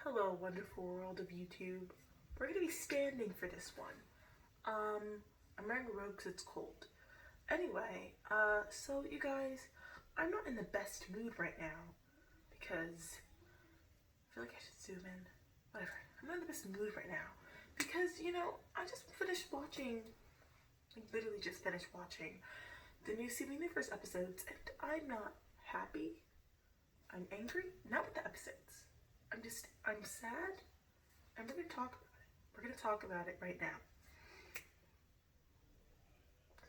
Hello, wonderful world of YouTube. We're gonna be standing for this one. I'm wearing a robe because it's cold. Anyway, so you guys, I'm not in the best mood right now because I feel like I should zoom in. Whatever. I'm not in the best mood right now because I just finished watching, literally just finished watching the new Steven Universe episodes, and I'm not happy. I'm angry. Not with the episodes. I'm sad, and we're gonna talk about it. We're gonna talk about it right now.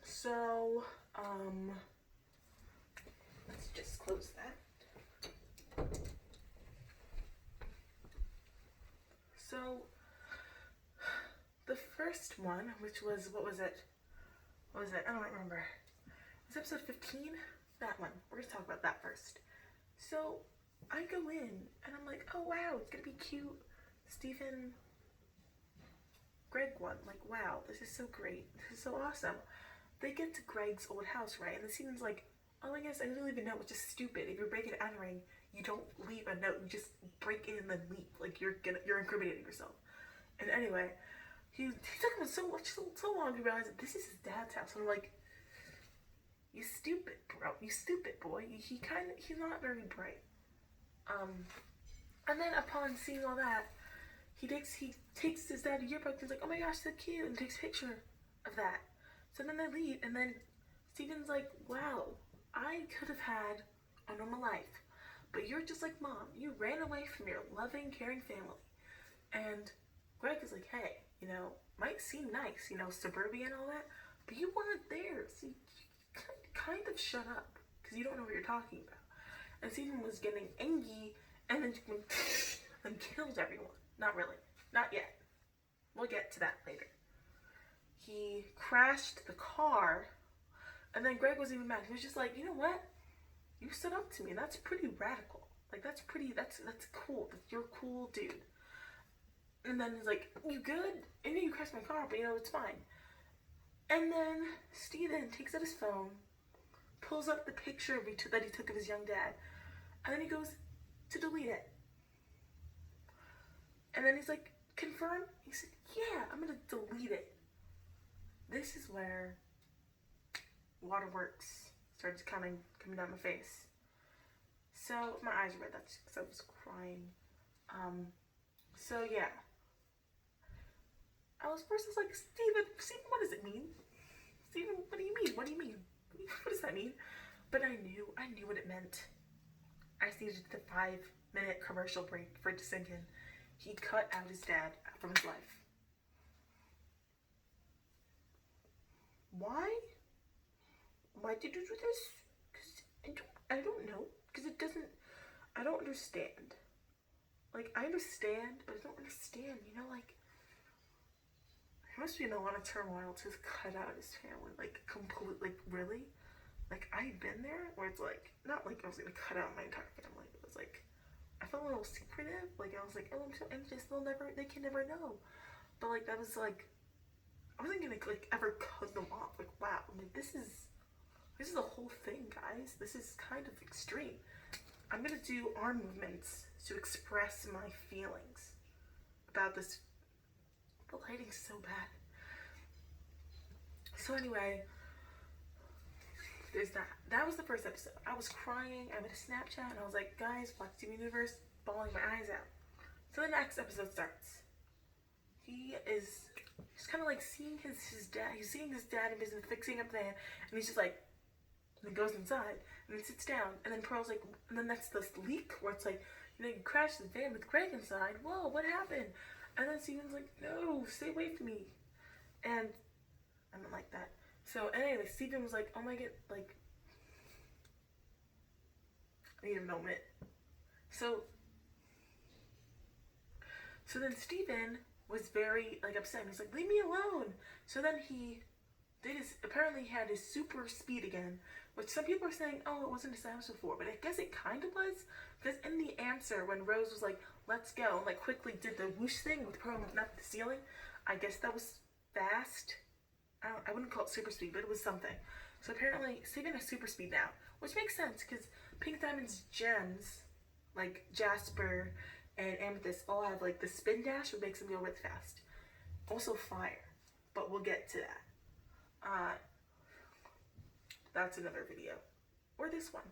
So, let's just close that. So, the first one, which was, what was it? I don't remember. It was episode 15? That one. We're gonna talk about that first. So, I go in, and I'm like, oh wow, it's gonna be cute. Stephen Greg one. Like, wow, this is so great. This is so awesome. They get to Greg's old house, right? And the Stephen's like, oh, I guess I didn't leave a note, which is stupid. If you're breaking and entering, you don't leave a note. You just break in and then leave. Like, you're incriminating yourself. And anyway, he took him so long to realize that this is his dad's house. And I'm like, you stupid, bro. You stupid boy. He's not very bright. And then upon seeing all that, he takes his dad a yearbook and he's like, oh my gosh, so cute, and takes a picture of that. So then they leave, and then Steven's like, wow, I could have had a normal life, but you're just like mom. You ran away from your loving, caring family. And Greg is like, hey, might seem nice, suburbia and all that, but you weren't there, so you kind of shut up, because you don't know what you're talking about. And Steven was getting angry, and then killed everyone. Not really. Not yet. We'll get to that later. He crashed the car, and then Greg was even mad. He was just like, you know what? You stood up to me, and that's pretty radical. Like, that's cool. You're a cool dude. And then he's like, you good? I know you crashed my car, but it's fine. And then Steven takes out his phone, pulls up the picture that he took of his young dad, and then he goes to delete it. And then he's like, confirm? He said, yeah, I'm gonna delete it. This is where waterworks started coming down my face. So my eyes are red, that's because I was crying. So yeah. I was first like, Steven, what does it mean? Steven, what do you mean? What does that mean? But I knew what it meant. I just needed the 5-minute commercial break for it to sink in. He cut out his dad from his life. Why? Why did you do this? Because I don't know. Because I don't understand. Like, I understand, but I don't understand. There must be in a lot of turmoil to cut out his family. Like, completely, really? Like, I've been there where it's like, not like I was gonna cut out my entire family, but it was like, I felt a little secretive. Like, I was like, oh, I'm so anxious, they can never know. But like, that was like, I wasn't gonna like ever cut them off. Like, wow, like this is a whole thing, guys. This is kind of extreme. I'm gonna do arm movements to express my feelings about this. The lighting's so bad. So anyway, there's that. That was the first episode. I was crying. I made a Snapchat and I was like, guys, watch Steven Universe, bawling my eyes out. So the next episode starts. He's kind of like seeing his dad. He's seeing his dad and he's fixing up there, and he's just like, and he goes inside and then sits down, and then Pearl's like, and then that's this leak where it's like, you crashed the van with Greg inside. Whoa, what happened? And then Steven's like, no, stay away from me. And I don't like that. So anyway, Steven was like, oh my god, like, I need a moment. So then Steven was very like upset. He's like, leave me alone. So then apparently he had his super speed again, which some people are saying, oh, it wasn't established before, but I guess it kind of was, because in the answer when Rose was like, let's go, and like quickly did the whoosh thing with Pearl looking up at the ceiling, I guess that was fast. I wouldn't call it super speed, but it was something. So apparently Steven has super speed now, which makes sense because Pink Diamond's gems, like Jasper and Amethyst all have like the spin dash, which makes them go really fast. Also fire, but we'll get to that. That's another video. Or this one.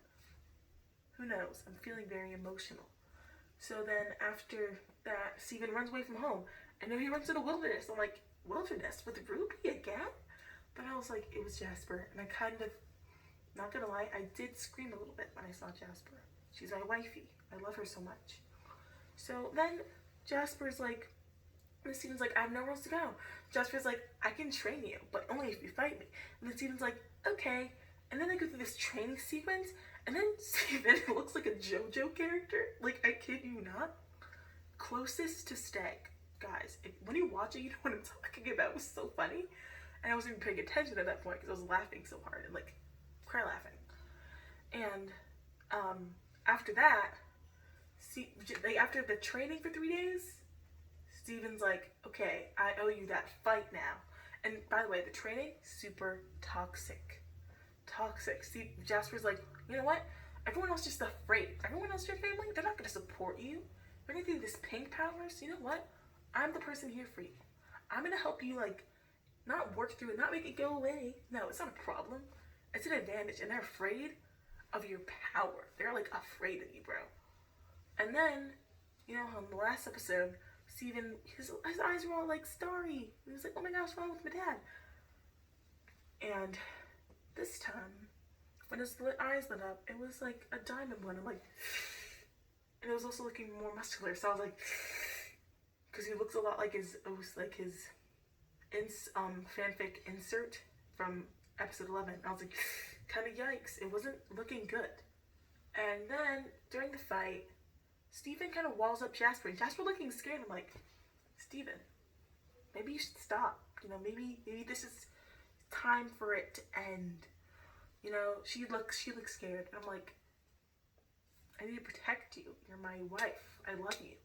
Who knows? I'm feeling very emotional. So then after that, Steven runs away from home. And then he runs to the wilderness. I'm like, wilderness with Ruby again? But I was like, it was Jasper. And I kind of, not gonna lie, I did scream a little bit when I saw Jasper. She's my wifey. I love her so much. So then Jasper's like, and Steven's like, I have nowhere else to go. Jasper's like, I can train you, but only if you fight me. And then Steven's like, okay. And then they go through this training sequence, and then Steven looks like a JoJo character. Like, I kid you not. Closest to Steg. Guys, when you watch it, you know what I'm talking about. It was so funny. And I wasn't even paying attention at that point because I was laughing so hard and, like, cry laughing. And after that, after the training for 3 days, Steven's like, okay, I owe you that fight now. And by the way, the training, super toxic. Toxic. See, Jasper's like, you know what? Everyone else just afraid. Everyone else in your family, they're not going to support you. You're going to do this pink powers. You know what? I'm the person here for you. I'm going to help you, like, not work through it, not make it go away. No, it's not a problem. It's an advantage. And they're afraid of your power. They're, like, afraid of you, bro. And then, you know, on the last episode, Steven, his eyes were all, like, starry. He was like, oh my gosh, what's wrong with my dad? And this time, when his eyes lit up, it was like a diamond one. I'm like, and it was also looking more muscular. So I was like, because he looks a lot like his fanfic insert from episode 11. I was like, kind of yikes. It wasn't looking good. And then during the fight, Steven kind of walls up Jasper, and Jasper looking scared. I'm like, Steven, maybe you should stop. You know, maybe this is time for it to end. You know, she looks scared. And I'm like, I need to protect you. You're my wife. I love you.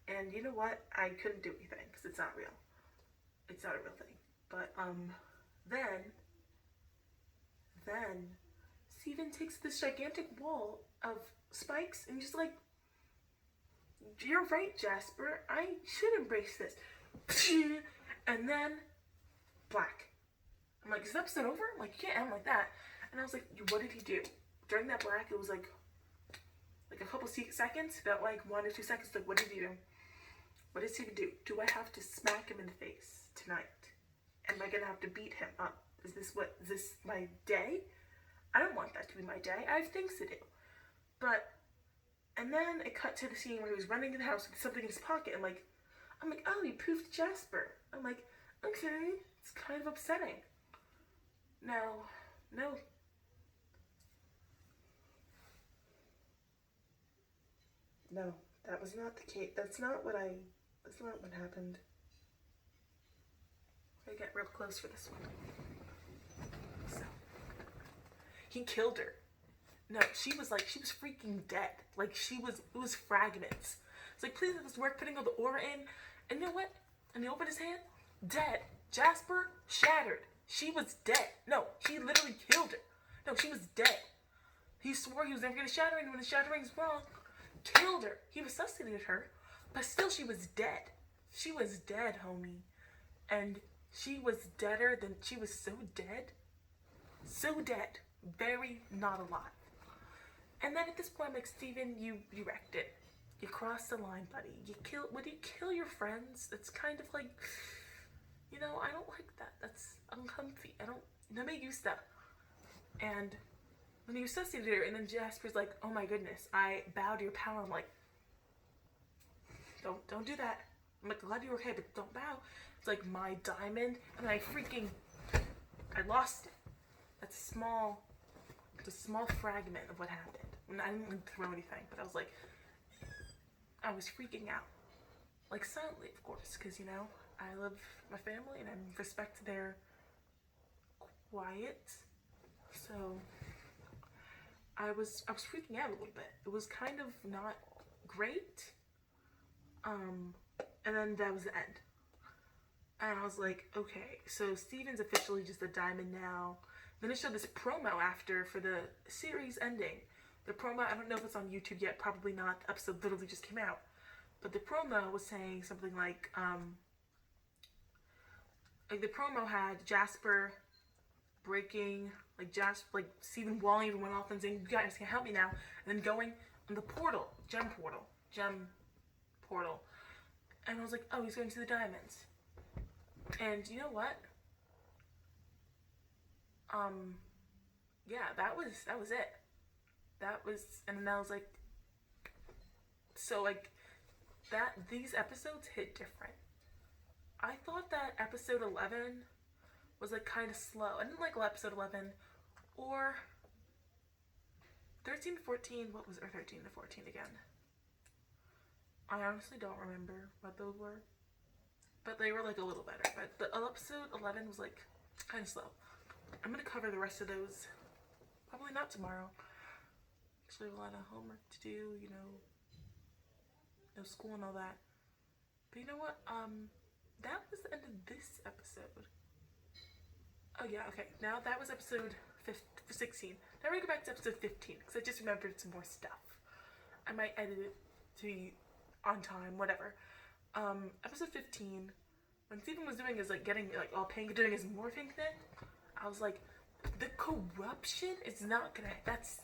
And you know what? I couldn't do anything because it's not real. It's not a real thing. But then Steven takes this gigantic wall of spikes and just like, you're right, Jasper. I should embrace this. And then black. I'm like, is the episode over? Like, you can't end like that. And I was like, what did he do? During that black, it was like a couple seconds, felt like 1 or 2 seconds. Like, what did he do? What does he do? Do I have to smack him in the face tonight? Am I gonna have to beat him up? Is this my day? I don't want that to be my day. I have things to do. And then it cut to the scene where he was running in the house with something in his pocket. I'm like, oh, he poofed Jasper. I'm like, okay, it's kind of upsetting. No. No, that was not the case. That's not what happened. I get real close for this one. So, he killed her. No, she was freaking dead. Like, it was fragments. It's like, please, it was work putting all the aura in. And you know what? And he opened his hand, dead. Jasper, shattered. She was dead. No, he literally killed her. No, she was dead. He swore he was never going to shatter her, and when the shattering's wrong, killed her. He resuscitated her, but still she was dead. She was dead, homie. And she was deader than, she was so dead. So dead. Very not alive. And then at this point, I'm like, Steven, you wrecked it. You crossed the line, buddy. Would you kill your friends? That's kind of like, you know, I don't like that. That's uncomfy. Nobody used that. And when he resuscitated her, and then Jasper's like, oh my goodness, I bow to your power. I'm like, don't do that. I'm like, glad you're okay, but don't bow. It's like my diamond, and I lost it. That's a small fragment of what happened. And I didn't throw anything, but I was freaking out. Like, silently, of course, because, you know, I love my family and I respect their quiet. So I was freaking out a little bit. It was kind of not great. And then that was the end. And I was like, okay, so Steven's officially just a diamond now. Then it showed this promo after for the series ending. The promo, I don't know if it's on YouTube yet, probably not. The episode literally just came out. But the promo was saying something like the promo had Jasper breaking, like Jasper, like Stephen Wally even went off and saying, "You guys can help me now," and then going on the portal, gem portal, and I was like, "Oh, he's going to the diamonds." And you know what? Yeah, that was it. That was, and then I was like, so like that these episodes hit different. I thought that episode 11 was like kind of slow. I didn't like episode 11 or 13 to 14. What was, or 13 to 14 again? I honestly don't remember what those were, but they were like a little better. But the episode 11 was like kind of slow. I'm gonna cover the rest of those probably not tomorrow. Actually, have a lot of homework to do, you know, no school and all that. But you know what? That was the end of this episode. Oh yeah, okay. Now that was episode 16. Now we're gonna go back to episode 15 because I just remembered some more stuff. I might edit it to be on time, whatever. Episode 15, when Stephen was doing his like getting like all pink, doing his morphing thing, I was like, the corruption is not gonna. That's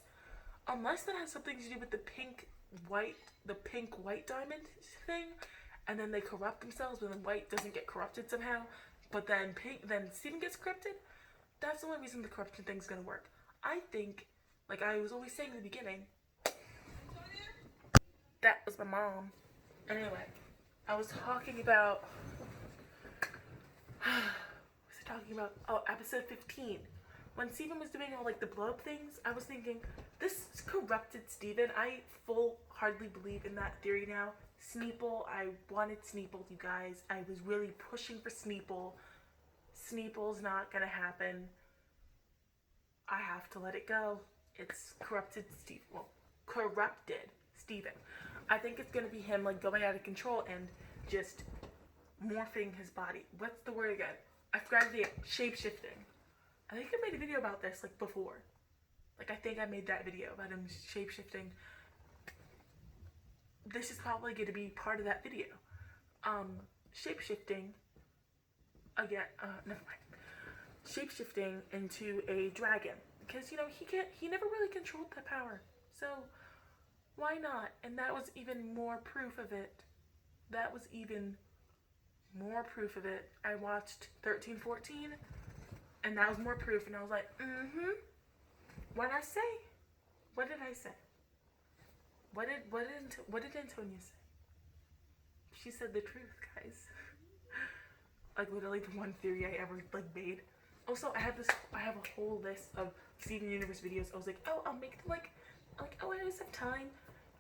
unless that has something to do with the pink white diamond thing, and then they corrupt themselves, but then white doesn't get corrupted somehow, but then Stephen gets corrupted. That's the only reason the corruption thing's gonna work. I think, like I was always saying in the beginning, that was my mom. Anyway, I was talking about. Episode 15. When Stephen was doing all like the blow up things, I was thinking, this corrupted Stephen. I full-heartedly believe in that theory now. Sneeple, I wanted Sneeple, you guys. I was really pushing for Sneeple. Sneeple's not gonna happen. I have to let it go. It's corrupted Stephen. Well, corrupted Stephen. I think it's gonna be him like going out of control and just morphing his body. What's the word again? I forgot the shape-shifting. I think I made a video about this like before. Like I think I made that video about him shape-shifting. This is probably going to be part of that video. Shape-shifting again. Never mind. Shape-shifting into a dragon because you know he never really controlled that power. So why not? And that was even more proof of it. That was even more proof of it. I watched 13, 14, and that was more proof, and I was like, what did I say? What did I say? What did Antonia say? She said the truth, guys. Like literally the one theory I ever like made. Also, I have a whole list of Steven Universe videos. I was like, oh, I'll make them like, I always have time.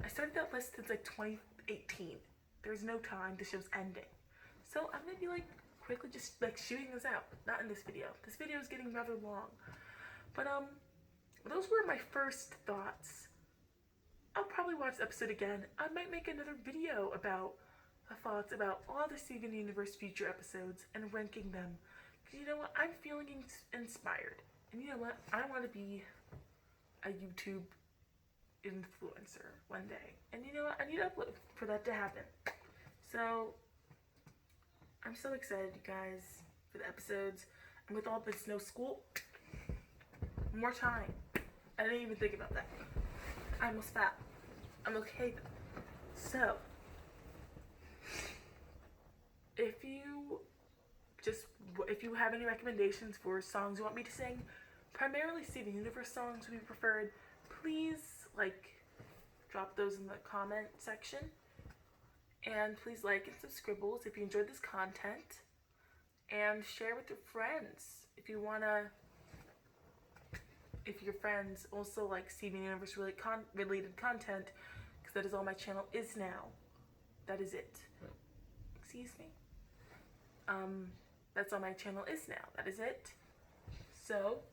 I started that list since like 2018. There's no time. The show's ending. So I'm gonna be like quickly just like shooting this out. Not in this video. This video is getting rather long. But those were my first thoughts. I'll probably watch the episode again. I might make another video about the thoughts about all the Steven Universe future episodes and ranking them. Because you know what? I'm feeling inspired. And you know what? I want to be a YouTube influencer one day. And you know what? I need to upload for that to happen. So I'm so excited, you guys, for the episodes. And with all this no school, more time. I didn't even think about that. I almost fell. I'm okay though. So, if you have any recommendations for songs you want me to sing, primarily Steven Universe songs would be preferred, please like drop those in the comment section. And please like and subscribe if you enjoyed this content. And share with your friends if you wanna. If your friends also like Steven Universe related content, because that is all my channel is now. That is it. Excuse me. That's all my channel is now. That is it. So